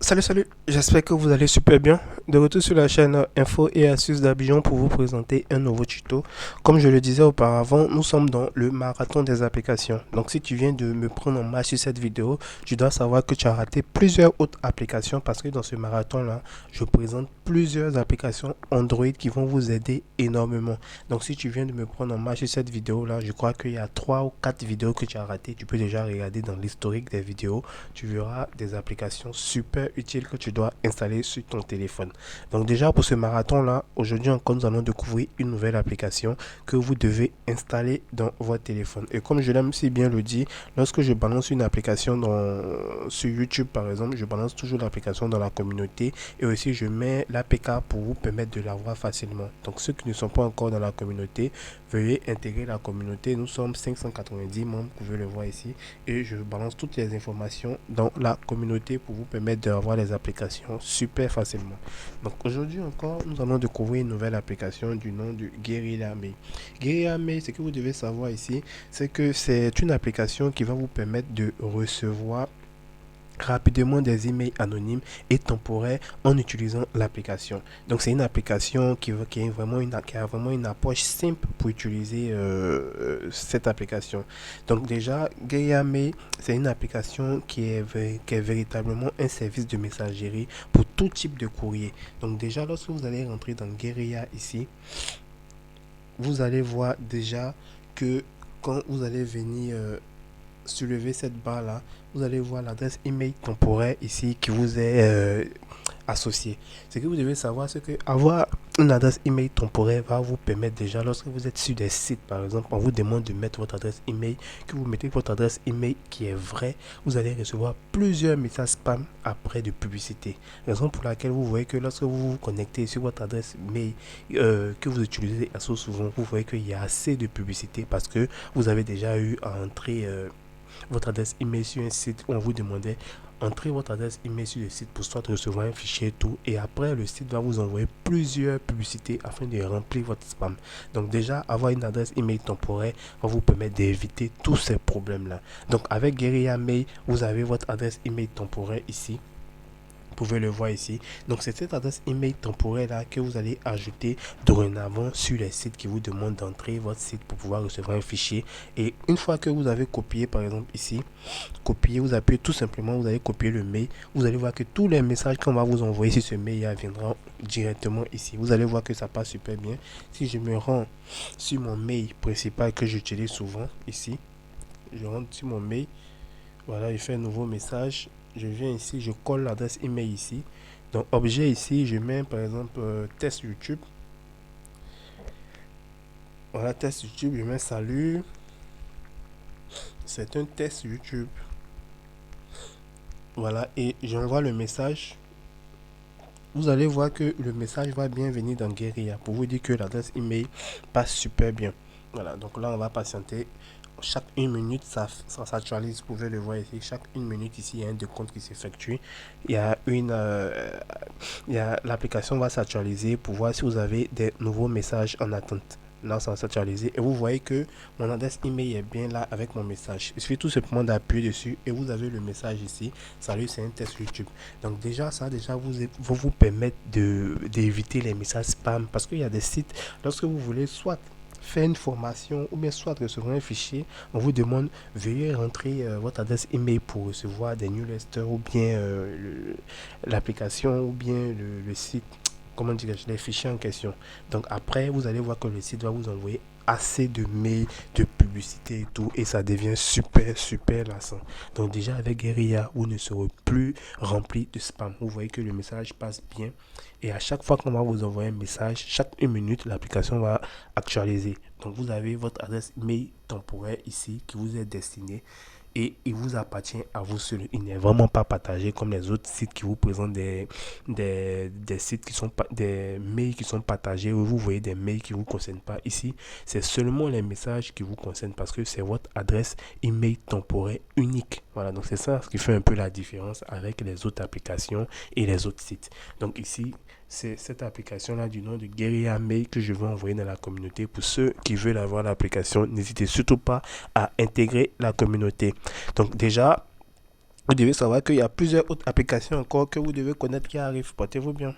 Salut, j'espère que vous allez super bien. De retour sur la chaîne Info et Astuces d'Abidjan pour vous présenter un nouveau tuto. Comme je le disais auparavant, nous sommes dans le marathon des applications. Donc si tu viens de me prendre en main sur cette vidéo, tu dois savoir que tu as raté plusieurs autres applications parce que dans ce marathon-là, je présente plusieurs applications Android qui vont vous aider énormément. Donc si tu viens de me prendre en main sur cette vidéo-là, je crois qu'il y a 3 ou 4 vidéos que tu as ratées. Tu peux déjà regarder dans l'historique des vidéos. Tu verras des applications super utiles que tu dois installer sur ton téléphone. Donc déjà pour ce marathon là, aujourd'hui encore nous allons découvrir une nouvelle application que vous devez installer dans votre téléphone. Et comme je l'aime si bien le dire, lorsque je balance une application sur YouTube par exemple, je balance toujours l'application dans la communauté et aussi je mets l'APK pour vous permettre de la voir facilement. Donc ceux qui ne sont pas encore dans la communauté, veuillez intégrer la communauté. Nous sommes 590 membres, vous pouvez le voir ici, et je balance toutes les informations dans la communauté pour vous permettre d'avoir les applications super facilement. Donc aujourd'hui encore, nous allons découvrir une nouvelle application du nom de Guerilla Mail. Guerilla Mail, ce que vous devez savoir ici, c'est que c'est une application qui va vous permettre de recevoir rapidement des emails anonymes et temporaires en utilisant l'application. Donc c'est une application qui a vraiment une approche simple pour utiliser cette application. Donc déjà, Gaia Mail, c'est une application qui est véritablement un service de messagerie pour tout type de courrier. Donc déjà, lorsque vous allez rentrer dans Guerilla ici, vous allez voir déjà que quand vous allez venir soulever cette barre là, vous allez voir l'adresse email temporaire ici qui vous est associée. Ce que vous devez savoir, c'est que avoir une adresse email temporaire va vous permettre déjà, lorsque vous êtes sur des sites par exemple, on vous demande de mettre votre adresse email, que vous mettez votre adresse email qui est vraie, vous allez recevoir plusieurs messages spam après de publicité. Raison pour laquelle vous voyez que lorsque vous vous connectez sur votre adresse mail que vous utilisez assez souvent, vous voyez qu'il y a assez de publicité parce que vous avez déjà eu à entrer votre adresse email sur un site où on vous demandait entrez votre adresse email sur le site pour soit recevoir un fichier tout et après le site va vous envoyer plusieurs publicités afin de remplir votre spam. Donc déjà avoir une adresse email temporaire va vous permettre d'éviter tous ces problèmes là. Donc avec Guerilla Mail, vous avez votre adresse email temporaire ici. Vous pouvez le voir ici. Donc c'est cette adresse email temporaire là que vous allez ajouter dorénavant sur les sites qui vous demandent d'entrer votre site pour pouvoir recevoir un fichier. Et une fois que vous avez copié par exemple ici, copier, vous appuyez tout simplement, vous allez copier le mail. Vous allez voir que tous les messages qu'on va vous envoyer sur ce mail là viendront directement ici. Vous allez voir que ça passe super bien. Si je me rends sur mon mail principal que j'utilise souvent ici, je rentre sur mon mail. Voilà, je fais un nouveau message. Je viens ici, je colle l'adresse email ici. Donc, objet ici, je mets par exemple test YouTube. Voilà, test YouTube, je mets salut. C'est un test YouTube. Voilà, et j'envoie le message. Vous allez voir que le message va bien venir dans Guerilla pour vous dire que l'adresse email passe super bien. Voilà, donc là, on va patienter. Chaque 1 minute, ça s'actualise. Vous pouvez le voir ici. Chaque 1 minute, ici, il y a un décompte qui s'effectue. L'application va s'actualiser pour voir si vous avez des nouveaux messages en attente. Là, ça va s'actualiser. Et vous voyez que mon adresse email est bien là avec mon message. Il suffit tout simplement d'appuyer dessus et vous avez le message ici. Salut, c'est un test YouTube. Donc déjà, ça déjà vous permettre d'éviter les messages spam parce qu'il y a des sites, lorsque vous voulez soit faire une formation ou bien soit recevoir un fichier, on vous demande veuillez rentrer votre adresse email pour recevoir des newsletters ou bien l'application ou bien le site, comment dirais-je, les fichiers en question. Donc après, vous allez voir que le site va vous envoyer assez de mails, de publicité et tout, et ça devient super lassant. Donc déjà avec Guerilla, vous ne serez plus rempli de spam. Vous voyez que le message passe bien, et à chaque fois qu'on va vous envoyer un message, chaque 1 minute, l'application va actualiser. Donc vous avez votre adresse mail temporaire ici qui vous est destinée et il vous appartient à vous seul. Il n'est vraiment pas partagé comme les autres sites qui vous présentent des sites qui sont des mails qui sont partagés où vous voyez des mails qui ne vous concernent pas. Ici, c'est seulement les messages qui vous concernent parce que c'est votre adresse email temporaire unique. Voilà, donc c'est ça ce qui fait un peu la différence avec les autres applications et les autres sites. Donc ici, c'est cette application-là du nom de Guerilla Mail que je vais envoyer dans la communauté. Pour ceux qui veulent avoir l'application, n'hésitez surtout pas à intégrer la communauté. Donc déjà, Vous devez savoir qu'il y a plusieurs autres applications encore que vous devez connaître qui arrivent. Portez-vous bien.